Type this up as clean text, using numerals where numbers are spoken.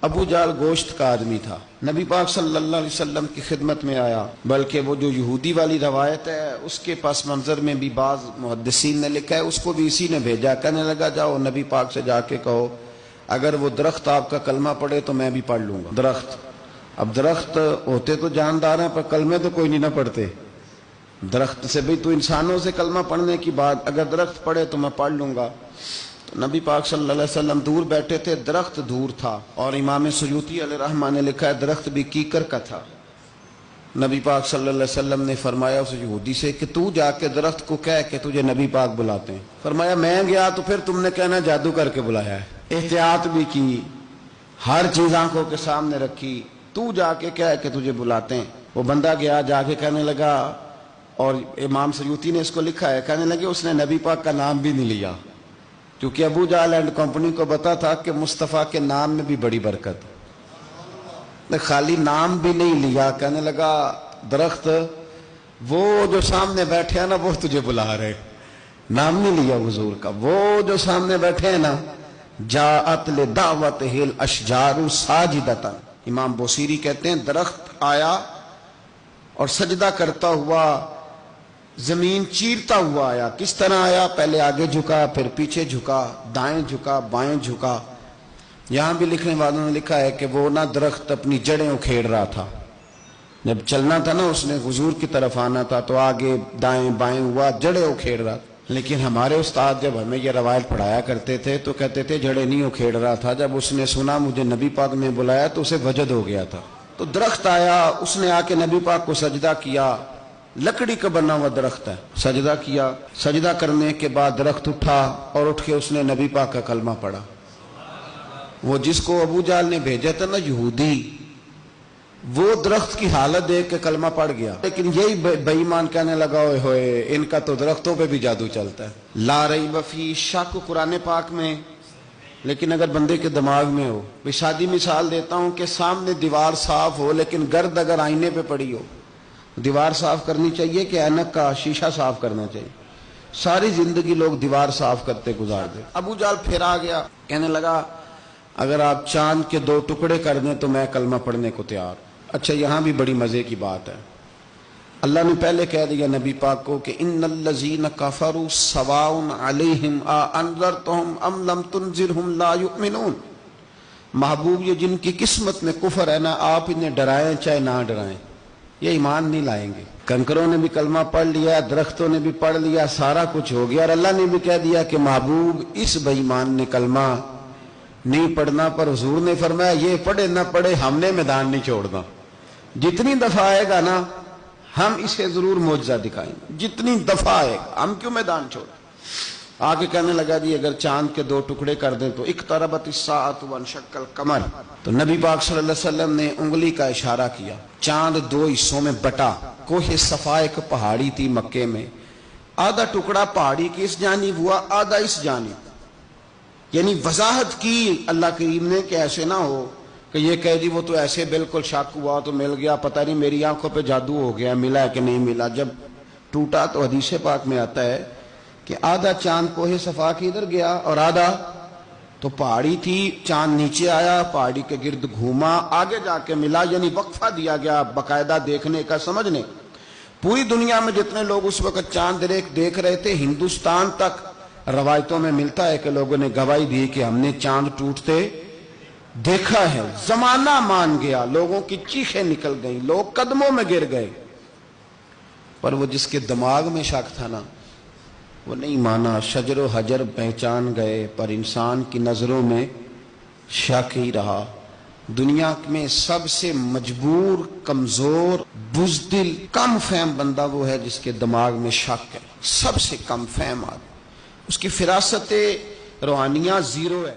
ابو جہل گوشت کا آدمی تھا، نبی پاک صلی اللہ علیہ وسلم کی خدمت میں آیا، بلکہ وہ جو یہودی والی روایت ہے اس کے پس منظر میں بھی بعض محدثین نے لکھا ہے اس کو بھی اسی نے بھیجا، کہنے لگا جاؤ نبی پاک سے جا کے کہو اگر وہ درخت آپ کا کلمہ پڑھے تو میں بھی پڑھ لوں گا۔ درخت، اب درخت ہوتے تو جاندار ہیں پر کلمے تو کوئی نہیں نہ پڑھتے، درخت سے بھی تو انسانوں سے کلمہ پڑھنے کی بات، اگر درخت پڑھے تو میں پڑھ لوں گا۔ تو نبی پاک صلی اللہ علیہ وسلم دور بیٹھے تھے، درخت دور تھا، اور امام سیوطی علیہ رحمہ نے لکھا ہے درخت بھی کیکر کا تھا۔ نبی پاک صلی اللہ علیہ وسلم نے فرمایا اس یہودی سے کہ تو جا کے درخت کو کہہ کہ تجھے نبی پاک بلاتے ہیں۔ فرمایا میں گیا تو پھر تم نے کہنا جادو کر کے بلایا ہے۔ احتیاط بھی کی، ہر چیز آنکھوں کے سامنے رکھی، تو جا کے کہہ کہ تجھے بلاتے ہیں۔ وہ بندہ گیا، جا کے کہنے لگا، اور امام سیوطی نے اس کو لکھا ہے، کہنے لگے اس نے نبی پاک کا نام بھی نہیں لیا، کیونکہ ابو جہل اینڈ کمپنی کو پتا تھا کہ مصطفیٰ کے نام میں بھی بڑی برکت، خالی نام بھی نہیں لیا۔ کہنے لگا درخت وہ جو سامنے بیٹھے ہیں نا وہ تجھے بلا رہے، نام نہیں لیا حضور کا، وہ جو سامنے بیٹھے ہیں نا، جاءت لدعوتہ الاشجار ساجدۃ، امام بوصیری کہتے ہیں درخت آیا اور سجدہ کرتا ہوا، زمین چیرتا ہوا آیا۔ کس طرح آیا؟ پہلے آگے جھکا، پھر پیچھے جھکا، دائیں جھکا، بائیں جھکا۔ یہاں بھی لکھنے والوں نے لکھا ہے کہ وہ نہ درخت اپنی جڑیں اکھیڑ رہا تھا، جب چلنا تھا نا اس نے حضور کی طرف آنا تھا تو آگے دائیں بائیں ہوا، جڑیں اکھیڑ رہا تھا۔ لیکن ہمارے استاد جب ہمیں یہ روایت پڑھایا کرتے تھے تو کہتے تھے جڑیں نہیں اکھیڑ رہا تھا، جب اس نے سنا مجھے نبی پاک نے بلایا تو اسے وجد ہو گیا تھا۔ تو درخت آیا، اس نے آ کے نبی پاک کو سجدہ کیا، لکڑی کا بنا ہوا درخت ہے، سجدہ کیا۔ سجدہ کرنے کے بعد درخت اٹھا اور اٹھ کے اس نے نبی پاک کا کلمہ پڑھا۔ وہ جس کو ابو جہل نے بھیجا تھا نا یہودی، وہ درخت کی حالت دیکھ کے کلمہ پڑھ گیا، لیکن یہی بے ایمان کہنے لگا اوئے ہوئے ان کا تو درختوں پہ بھی جادو چلتا ہے۔ لا ریب فی، شک قرآن پاک میں، لیکن اگر بندے کے دماغ میں ہو، سادی مثال دیتا ہوں کہ سامنے دیوار صاف ہو لیکن گرد اگر آئینے پہ پڑی ہو، دیوار صاف کرنی چاہیے کہ اینک کا شیشہ صاف کرنا چاہیے؟ ساری زندگی لوگ دیوار صاف کرتے گزار دے۔ ابو جہل پھر آ گیا، کہنے لگا اگر آپ چاند کے 2 ٹکڑے کر دیں تو میں کلمہ پڑھنے کو تیار۔ اچھا یہاں بھی بڑی مزے کی بات ہے، اللہ نے پہلے کہہ دیا نبی پاک کو کہ ان الذین کفروا سواء علیہم اانذرتہم ام لم تنذرہم لا یؤمنون۔ محبوب یہ جن کی قسمت میں کفر ہے نا، آپ انہیں ڈرائیں چاہے نہ ڈرائیں، یہ ایمان نہیں لائیں گے۔ کنکروں نے بھی کلمہ پڑھ لیا، درختوں نے بھی پڑھ لیا، سارا کچھ ہو گیا، اور اللہ نے بھی کہہ دیا کہ محبوب اس بے ایمان نے کلمہ نہیں پڑھنا، پر حضور نے فرمایا یہ پڑھے نہ پڑھے ہم نے میدان نہیں چھوڑنا، جتنی دفعہ آئے گا نا ہم اسے ضرور معجزہ دکھائیں گے، جتنی دفعہ آئے گا ہم کیوں میدان چھوڑیں۔ آگے کہنے لگا جی اگر چاند کے 2 ٹکڑے کر دیں تو اقتربت الساعۃ وانشق القمر، تو نبی پاک صلی اللہ علیہ وسلم نے انگلی کا اشارہ کیا، چاند 2 حصوں میں بٹا۔ کوہ صفا ایک پہاڑی تھی مکے میں، آدھا ٹکڑا پہاڑی کی اس جانب ہوا، آدھا اس جانب، یعنی وضاحت کی اللہ کریم نے کہ ایسے نہ ہو کہ یہ کہہ دی وہ تو ایسے بالکل شک ہوا تو مل گیا، پتہ نہیں میری آنکھوں پہ جادو ہو گیا، ملا ہے کہ نہیں ملا۔ جب ٹوٹا تو حدیث پاک میں آتا ہے کہ آدھا چاند کوہ صفا کی ادھر گیا اور آدھا تو پہاڑی تھی، چاند نیچے آیا، پہاڑی کے گرد گھوما، آگے جا کے ملا، یعنی وقفہ دیا گیا باقاعدہ دیکھنے کا، سمجھنے۔ پوری دنیا میں جتنے لوگ اس وقت چاند دیکھ رہے تھے، ہندوستان تک روایتوں میں ملتا ہے کہ لوگوں نے گواہی دی کہ ہم نے چاند ٹوٹتے دیکھا ہے۔ زمانہ مان گیا، لوگوں کی چیخیں نکل گئیں، لوگ قدموں میں گر گئے، پر وہ جس کے دماغ میں شک تھا نا وہ نہیں مانا۔ شجر و حجر پہچان گئے پر انسان کی نظروں میں شک ہی رہا۔ دنیا میں سب سے مجبور، کمزور، بزدل، کم فہم بندہ وہ ہے جس کے دماغ میں شک ہے، سب سے کم فہم آدمی، اس کی فراست روحانیہ 0 ہے۔